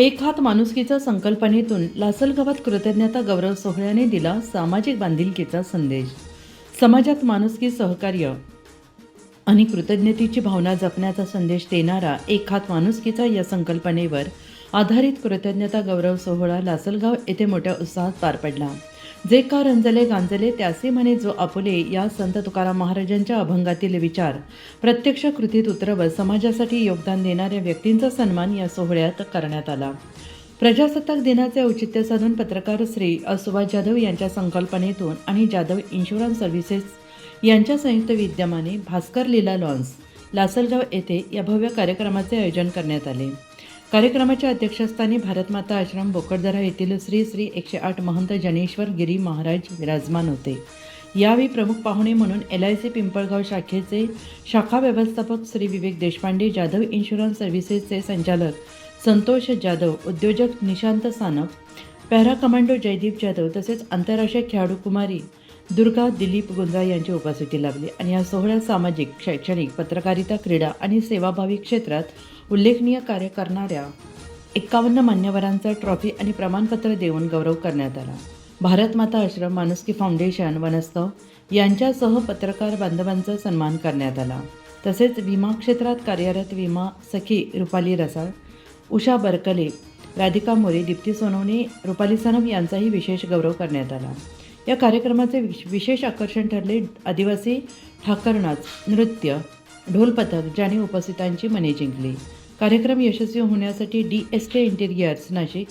एक हात माणुसकीच्या संकल्पनेतून लासलगावात कृतज्ञता गौरव सोहळ्याने दिला सामाजिक बांधिलकीचा संदेश. समाजात माणुसकी, सहकार्य आणि कृतज्ञतेची भावना जपण्याचा संदेश देणारा एक हात माणुसकीचा या संकल्पनेवर आधारित कृतज्ञता गौरव सोहळा लासलगाव येथे मोठ्या उत्साहात पार पडला. जे का रंजले गांजले त्याचे म्हणे जो आपुले या संत तुकाराम महाराजांच्या अभंगातील विचार प्रत्यक्ष कृतीत उतरवत समाजासाठी योगदान देणाऱ्या व्यक्तींचा सन्मान या सोहळ्यात करण्यात आला. प्रजासत्ताक दिनाचे औचित्य साधून पत्रकार श्री सुभाष जाधव यांच्या संकल्पनेतून आणि जाधव इन्शुरन्स सर्व्हिसेस यांच्या संयुक्त विद्यमाने भास्कर लीला लॉन्स लासलगाव येथे या भव्य कार्यक्रमाचे आयोजन करण्यात आले. कार्यक्रमाच्या अध्यक्षस्थानी भारतमाता आश्रम बोकडदरा येथील श्री श्री 108 महंत जनेश्वर गिरी महाराज विराजमान होते. यावेळी प्रमुख पाहुणे म्हणून LIC पिंपळगाव शाखेचे शाखा व्यवस्थापक श्री विवेक देशपांडे, जाधव इन्शुरन्स सर्व्हिसेसचे संचालक संतोष जाधव, उद्योजक निशांत सानप, पॅरा कमांडो जयदीप जाधव तसेच आंतरराष्ट्रीय खेळाडू कुमारी दुर्गा दिलीप गुंजा यांची उपस्थिती लाभली. आणि या सोहळ्यात सामाजिक, शैक्षणिक, पत्रकारिता, क्रीडा आणि सेवाभावी क्षेत्रात उल्लेखनीय कार्य करणाऱ्या 51 मान्यवरांचा ट्रॉफी आणि प्रमाणपत्र देऊन गौरव करण्यात आला. भारतमाता आश्रम, माणुसकी फाउंडेशन, वनस्तव यांच्यासह पत्रकार बांधवांचा सन्मान करण्यात आला. तसेच विमा क्षेत्रात कार्यरत विमा सखी रुपाली रसाळ, उषा बरकले, राधिका मोरे, दीप्ती सोनवणे, रुपाली सनप यांचाही विशेष गौरव करण्यात आला. या कार्यक्रमाचे विशेष आकर्षण ठरले आदिवासी ठाकर नाच, नृत्य, ढोल पथक ज्याने उपस्थितांची मने जिंकली. कार्यक्रम यशस्वी होण्यासाठी DSK interiors Nashik,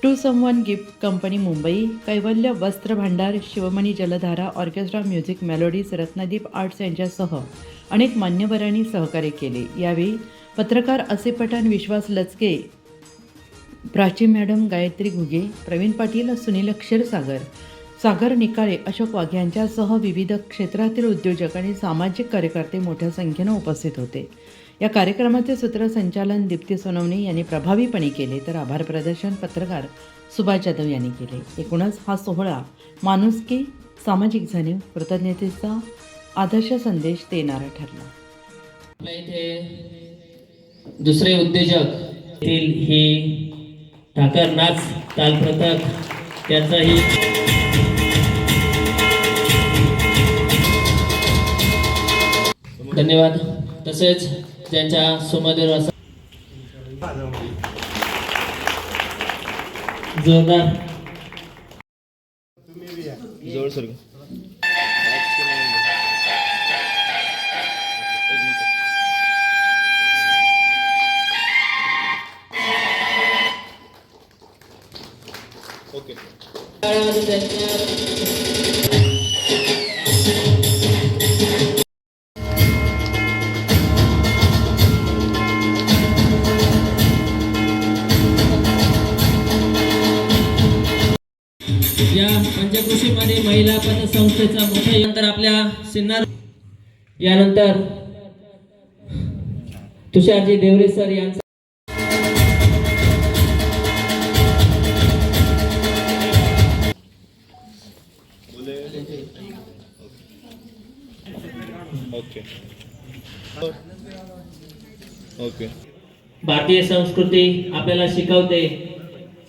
to someone gift company Mumbai, Kaivalya Vastra Bhandar, Shivmani Jaldhara orchestra, music melodies, Ratnadeep arts यांच्यासह अनेक मान्यवरांनी सहकार्य केले. यावेळी पत्रकार असे पठाण, विश्वास लचके, प्राची मॅडम, गायत्री घुगे, प्रवीण पाटील, सुनील क्षीरसागर, सागर निकाळे, अशोक वाघ यांच्यासह विविध क्षेत्रातील उद्योजक आणि सामाजिक कार्यकर्ते मोठ्या संख्येनं उपस्थित होते. या कार्यक्रमाचे सूत्रसंचालन दीप्ती सोनवणे यांनी प्रभावीपणे केले तर आभार प्रदर्शन पत्रकार सुभाष जाधव यांनी केले. एकूणच हा सोहळा माणुसकी, सामाजिक जाणीव, कृतज्ञतेचा आदर्श संदेश देणारा ठरला. आपल्या इथे दुसरे उद्योजक ही ठाकर नाच तालपथक त्याचाही धन्यवाद. तसेच त्यांच्या सुमधुर असा जोरदार जोर सर ओके. या पंचकृषीमध्ये महिला पतसंस्थेचा मोठा नंतर आपल्या सिन्नर यानंतर तुषारजी देवरे सर यांचा ओके ओके. भारतीय संस्कृती आपल्याला शिकवते.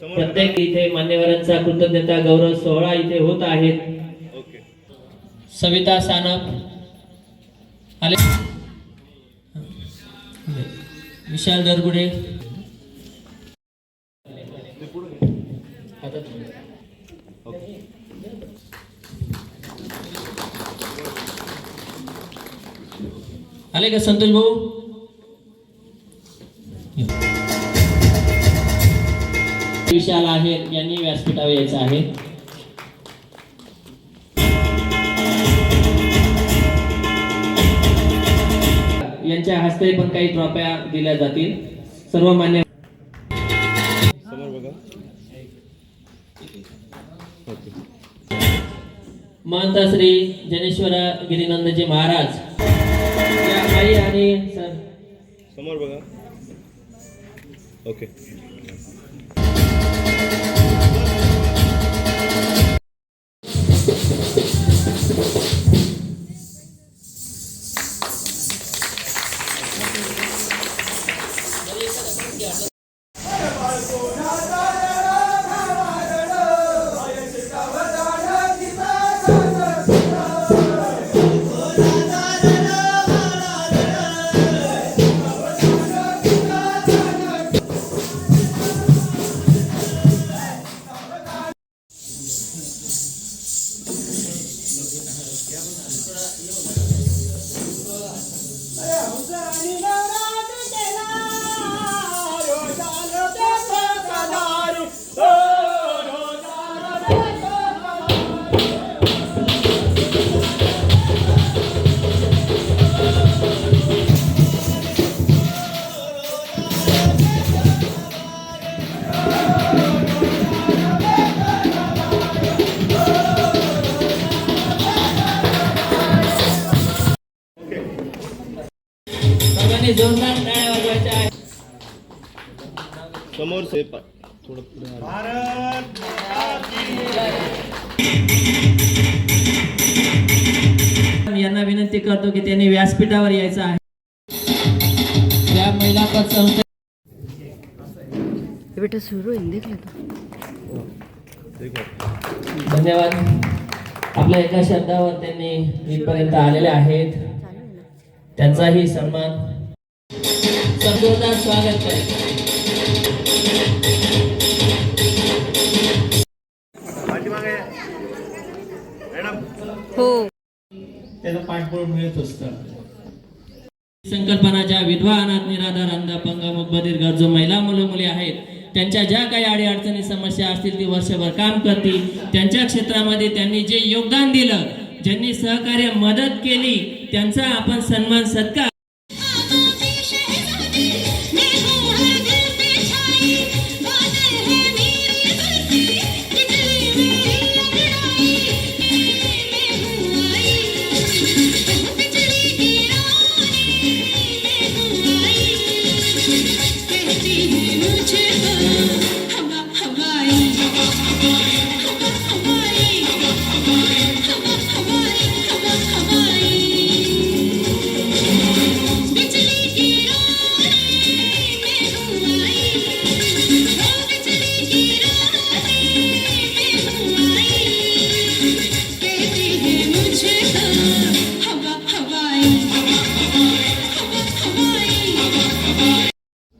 प्रत्येक इथे मान्यवरांचा कृतज्ञता गौरव सोहळा इथे होत आहेत. ओके. सविता सानप आले, विशाल दरगुडे, आले का संतोष भाऊ? विशाल आहेर यांनी व्यासपीठावर यायचं आहे. यांच्या हस्ते पण काही ट्रॉफ्या दिल्या जातील. सर्व मान्य समोर बघा. ओके. महंत श्री जनेश्वर गिरीनंदजी महाराज या आई आणि सर समोर बघा. ओके. समोर से थोडं पुढे आलं. यांना विनंती करतो की त्यांनी व्यासपीठावर यायचं आहे. या महिला पतसंस्थे बेटा सुरू आहे देख ठीक आहे. धन्यवाद. आपल्या एका शब्दावर त्यांनी इथपर्यंत आलेले आहेत. त्यांचाही सन्मान जोरदार स्वागत करेल. पाठीमागे मॅडम. हो त्याला पाठबळ मिळत असतं. संकल्पनाच्या विधवा अनाथ निराधार अंध अपंग मुकबधीर गरजू महिला मुलं मुली आहेत, त्यांच्या ज्या काही अडीअडचणी समस्या असतील ती वर्षभर काम करतील. त्यांच्या क्षेत्रामध्ये त्यांनी जे योगदान दिलं, ज्यांनी सहकार्य मदत केली, त्यांचा आपण सन्मान सत्कार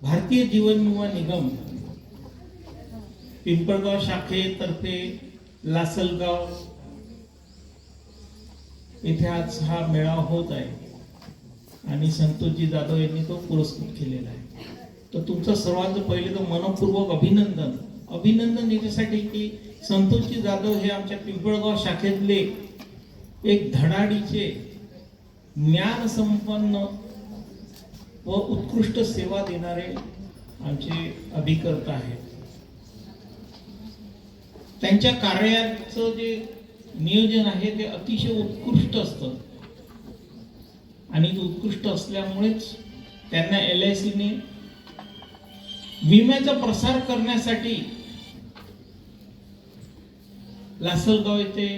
भारतीय जीवन विमा निगम पिंपळगाव शाखेतर्फे लासलगाव येथे आज हा मेळावा होत आहे आणि संतोषजी जाधव यांनी तो पुरस्कृत केलेला आहे. तर तुमचं सर्वांचं पहिले तर मनपूर्वक अभिनंदन याच्यासाठी की संतोषजी जाधव हे आमच्या पिंपळगाव शाखेतले एक धडाडीचे ज्ञान संपन्न व उत्कृष्ट सेवा देणारे आमचे अभिकर्ता आहेत. त्यांच्या कार्याचं जे नियोजन आहे ते अतिशय उत्कृष्ट असतं आणि उत्कृष्ट असल्यामुळेच त्यांना LIC ने विम्याचा प्रसार करण्यासाठी लासलगाव येथे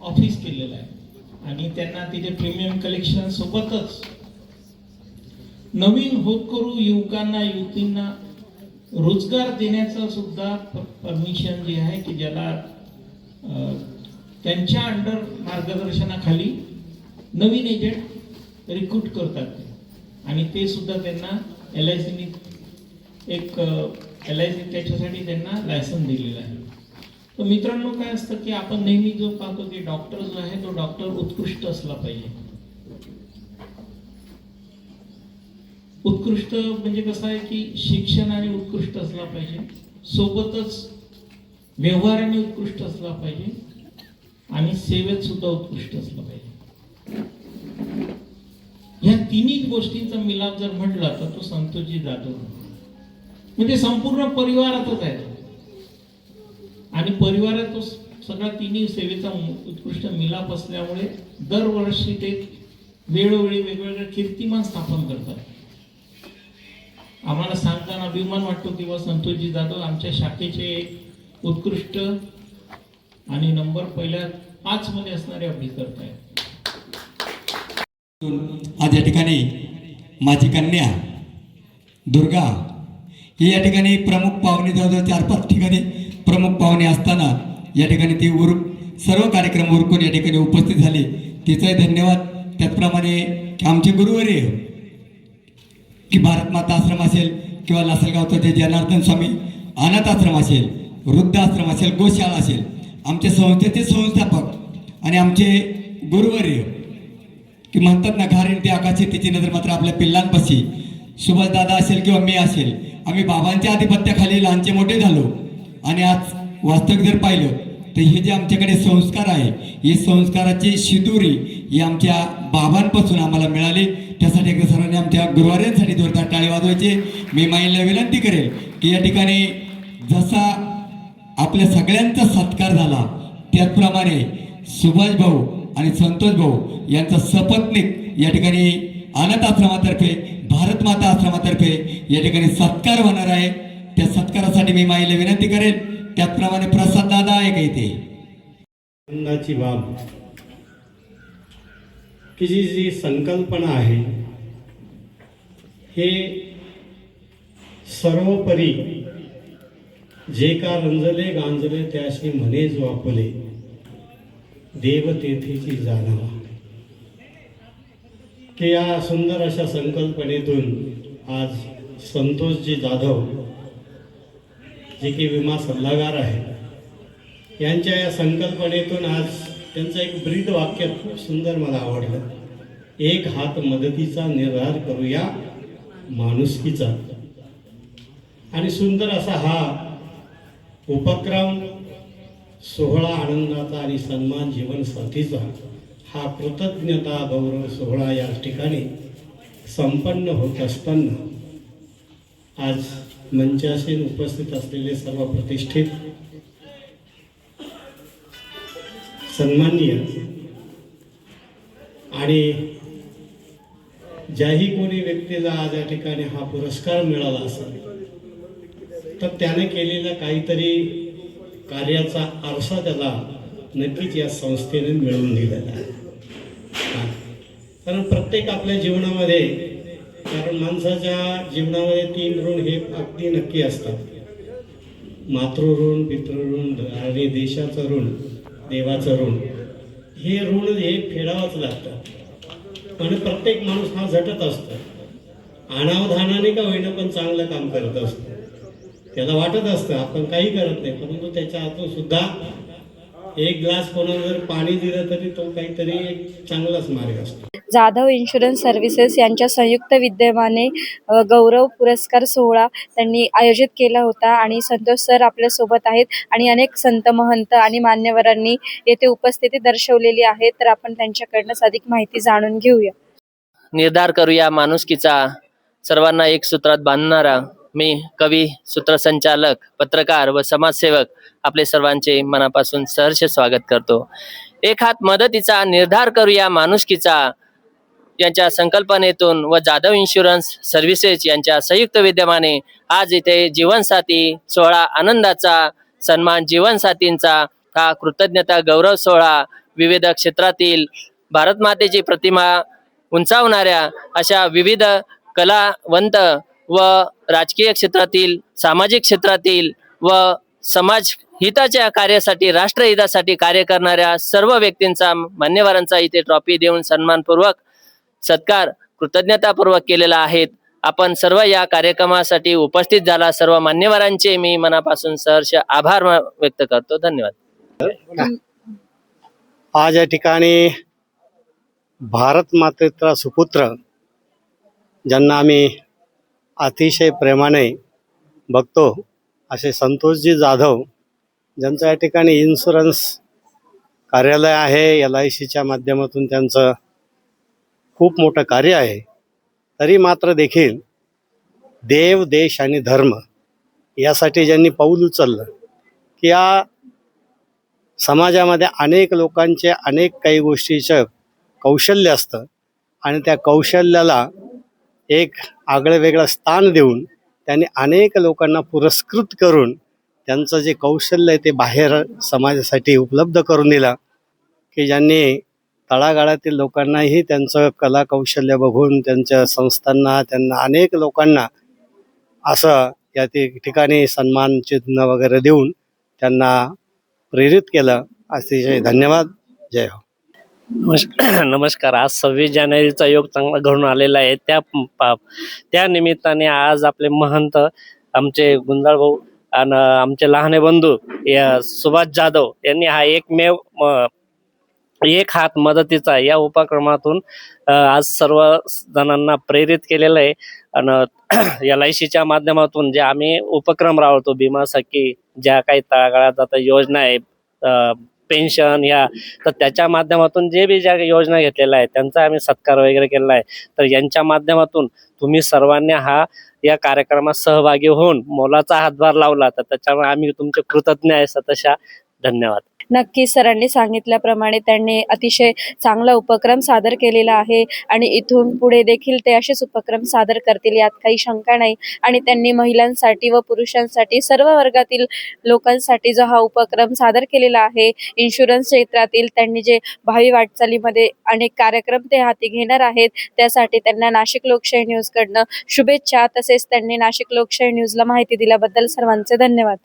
ऑफिस केलेलं आहे आणि त्यांना तिथे प्रीमियम कलेक्शन सोबतच नवीन होतकरू युवकांना युवतींना रोजगार देण्याचं सुद्धा परमिशन जे आहे की ज्याला त्यांच्या अंडर मार्गदर्शनाखाली नवीन एजंट रिक्रूट करतात ते आणि ते सुद्धा त्यांना LIC ने एक LIC त्याच्यासाठी त्यांना लायसन दिलेलं आहे. तर मित्रांनो काय असतं की आपण नेहमी जो पाहतो की डॉक्टर जो आहे तो डॉक्टर उत्कृष्ट असला पाहिजे. उत्कृष्ट म्हणजे कसं आहे की शिक्षणाने उत्कृष्ट असला पाहिजे, सोबतच व्यवहाराने उत्कृष्ट असला पाहिजे आणि सेवेत सुद्धा उत्कृष्ट असला पाहिजे. या तिन्ही गोष्टींचा मिलाप जर म्हटला तर तो संतोषजी जाधव म्हणजे संपूर्ण परिवारातच आहे आणि परिवारात तो सगळा तिन्ही सेवेचा उत्कृष्ट मिलाप असल्यामुळे दरवर्षी ते वेळोवेळी वेगवेगळे कीर्तिमान स्थापन करतात. आम्हाला सांगताना अभिमान वाटतो की संतोषजी जाधव आमच्या शाखेचे उत्कृष्ट आणि नंबर पहिल्या 5 मध्ये असणारे अभिकर्ता आहेत. आज या ठिकाणी माझी कन्या दुर्गा ही या ठिकाणी प्रमुख पाहुणे जवळजवळ 4-5 ठिकाणी प्रमुख पाहुणे असताना या ठिकाणी ती सर्व कार्यक्रम उरकून या ठिकाणी उपस्थित झाली. तिचाही धन्यवाद. त्याचप्रमाणे आमचे गुरुवर्य की भारत माता आश्रम असेल किंवा लासलगावचं जे जनार्दन स्वामी अनाथ आश्रम असेल, वृद्ध आश्रम असेल, गोशाळा असेल, आमच्या संस्थेचे संस्थापक आणि आमचे गुरुवर्य की म्हणतात ना घारीन ते आकाशी तिची नजर मात्र आपल्या पिल्लांपाशी. सुभाषदादा असेल किंवा मी असेल, आम्ही बाबांच्या आधिपत्याखाली लहानचे मोठे झालो आणि आज वास्तविक जर पाहिलं तर हे जे आमच्याकडे संस्कार आहे ही संस्काराची शिदुरी ही आमच्या बाबांपासून आम्हाला मिळाली. त्यासाठी एकदा सर्वांनी आमच्या गुरुवाऱ्यांसाठी जोरदार टाळी वाजवायची. मी माईला विनंती करेल की या ठिकाणी जसा आपल्या सगळ्यांचा सत्कार झाला त्याचप्रमाणे सुभाष भाऊ आणि संतोष भाऊ यांचा सपत्नीक या ठिकाणी अनाथ आश्रमातर्फे भारत माता आश्रमातर्फे या ठिकाणी सत्कार होणार आहे त्या सत्कारासाठी मी माईला विनंती करेन. त्याचप्रमाणे प्रसाद दादा आहे का इथे? आनंदाची बाब की जी संकल्पना आहे हे सर्वोपरी जे का रंजले गांजले त्याशी म्हणे जो आपले देव तेथेची जाणावा, की या सुंदर अशा संकल्पनेतून आज संतोषजी जाधव जे की विमा सल्लागार आहे यांच्या या संकल्पनेतून आज त्यांचं एक ब्रीद वाक्य खूप सुंदर मला आवडलं. एक हात मदतीचा निर्धार करूया माणुसकीचा. आणि सुंदर असा हा उपक्रम सोहळा आनंदाचा आणि सन्मान जीवनसाथीचा हा कृतज्ञता गौरव सोहळा या ठिकाणी संपन्न होत असताना आज मंचासीन उपस्थित असलेले सर्व प्रतिष्ठित सन्माननीय आणि ज्याही कोणी व्यक्तीला आज या ठिकाणी हा पुरस्कार मिळाला असेल तर त्याने केलेल्या काहीतरी कार्याचा आरसा त्याला नक्कीच या संस्थेने मिळवून दिलेला आहे. कारण प्रत्येक आपल्या जीवनामध्ये, कारण माणसाच्या जीवनामध्ये 3 ऋण हे अगदी नक्की असतात. मातृऋण, पितृऋण आणि देशाचं ऋण, देवाचं ऋण. हे ऋण हे फेडावंच लागतं. पण प्रत्येक माणूस हा झटत असतो, अनावधानाने का होईना पण चांगलं काम करत असतो. त्याला वाटत असतं आपण काही करत नाही, परंतु त्याच्या हातून सुद्धा एक ग्लास कोणाला जर पाणी दिलं तरी तो काहीतरी एक चांगलाच मार्ग असतो. जाधव इन्शुरन्स सर्व्हिसेस यांच्या संयुक्त विद्यमाने गौरव पुरस्कार सोहळा त्यांनी आयोजित केला होता आणि संतोष सर आपल्यासोबत आहेत आणि अनेक संत महंत आणि मान्यवरांनी येथे उपस्थिती दर्शवलेली आहे. तर आपण त्यांच्याकडनं अधिक माहिती जाणून घेऊया. निर्धार करूया माणुसकीचा, सर्वांना एक सूत्रात बांधणारा मी कवी, सूत्रसंचालक, पत्रकार व समाजसेवक आपले सर्वांचे मनापासून सहर्ष स्वागत करतो. एक हात मदतीचा निर्धार करूया माणुसकीचा यांच्या संकल्पनेतून व जाधव इन्शुरन्स सर्व्हिसेस यांच्या संयुक्त विद्यमाने आज इथे जीवनसाथी सोहळा आनंदाचा सन्मान जीवनसाथींचा हा कृतज्ञता गौरव सोहळा विविध क्षेत्रातील भारत मातेची प्रतिमा उंचावणाऱ्या अशा विविध कलावंत व राजकीय क्षेत्रातील, सामाजिक क्षेत्रातील व समाज हिताच्या कार्यासाठी, राष्ट्रहितासाठी कार्य करणाऱ्या सर्व व्यक्तींचा, मान्यवरांचा इथे ट्रॉफी देऊन सन्मानपूर्वक सत्कार कृतज्ञतापूर्वक केलेला आहे. आपण सर्व या कार्यक्रमासाठी उपस्थित झाला सर्व मान्यवरांचे मी मनापासून सहर्ष आभार व्यक्त करतो. धन्यवाद. आज या ठिकाणी भारत मातेचा सुपुत्र ज्यांना आम्ही अतिशय प्रेमाने बघतो असे संतोषजी जाधव, ज्यांचं या ठिकाणी इन्शुरन्स कार्यालय आहे, LICच्या माध्यमातून त्यांचं खूप मोठं कार्य आहे, तरी मात्र देखील देव, देश आणि धर्म यासाठी ज्यांनी पाऊल उचललं की या समाजामध्ये अनेक लोकांचे अनेक काही गोष्टीचं कौशल्य असतं आणि त्या कौशल्याला एक आगळं वेगळं स्थान देऊन त्यांनी अनेक लोकांना पुरस्कृत करून त्यांचं जे कौशल्य आहे ते बाहेर समाजासाठी उपलब्ध करून दिलं, की ज्यांनी तळागाळातील लोकांनाही त्यांचं कला कौशल्य बघून त्यांच्या संस्थांना, त्यांना अनेक लोकांना असं या ठिकाणी सन्मान चिन्ह वगैरे देऊन त्यांना प्रेरित केलं. अतिशय धन्यवाद. जय हो. नमस्कार. आज 26 जानेवारीचा योग चांगला घडून आलेला आहे. त्या निमित्ताने आज आपले महंत आमचे गुंजाळ भाऊ आणि आमचे लहाने बंधू सुभाष जाधव यांनी हा एकमेव एक हात मदतीचा या उपक्रमातून आज सर्व जणांना प्रेरित केलेलं आहे. आणि LICच्या माध्यमातून जे आम्ही उपक्रम राबवतो, भीमा सखी, ज्या काही तळागाळात आता योजना आहे, पेन्शन या, तर त्याच्या माध्यमातून जे बी ज्या योजना घेतलेल्या आहेत त्यांचा आम्ही सत्कार वगैरे केलेला आहे. तर यांच्या माध्यमातून तुम्ही सर्वांनी या कार्यक्रमात सहभागी होऊन मोलाचा हातभार लावला, तर त्याच्यामुळे आम्ही तुमचे कृतज्ञ आहे. सतशा धन्यवाद. नक्की सरांनी सांगितल्याप्रमाणे त्यांनी अतिशय चांगला उपक्रम सादर केलेला आहे आणि इथून पुढे देखील ते असेच उपक्रम सादर करतील यात काही शंका नाही. आणि त्यांनी महिलांसाठी व पुरुषांसाठी सर्व वर्गातील लोकांसाठी जो हा उपक्रम सादर केलेला आहे, इन्शुरन्स क्षेत्रातील त्यांनी जे भावी वाटचालीमध्ये अनेक कार्यक्रम ते हाती घेणार आहेत, त्यासाठी त्यांना नाशिक लोकशाही न्यूजकडनं शुभेच्छा. तसेच त्यांनी नाशिक लोकशाही न्यूजला माहिती दिल्याबद्दल सर्वांचे धन्यवाद.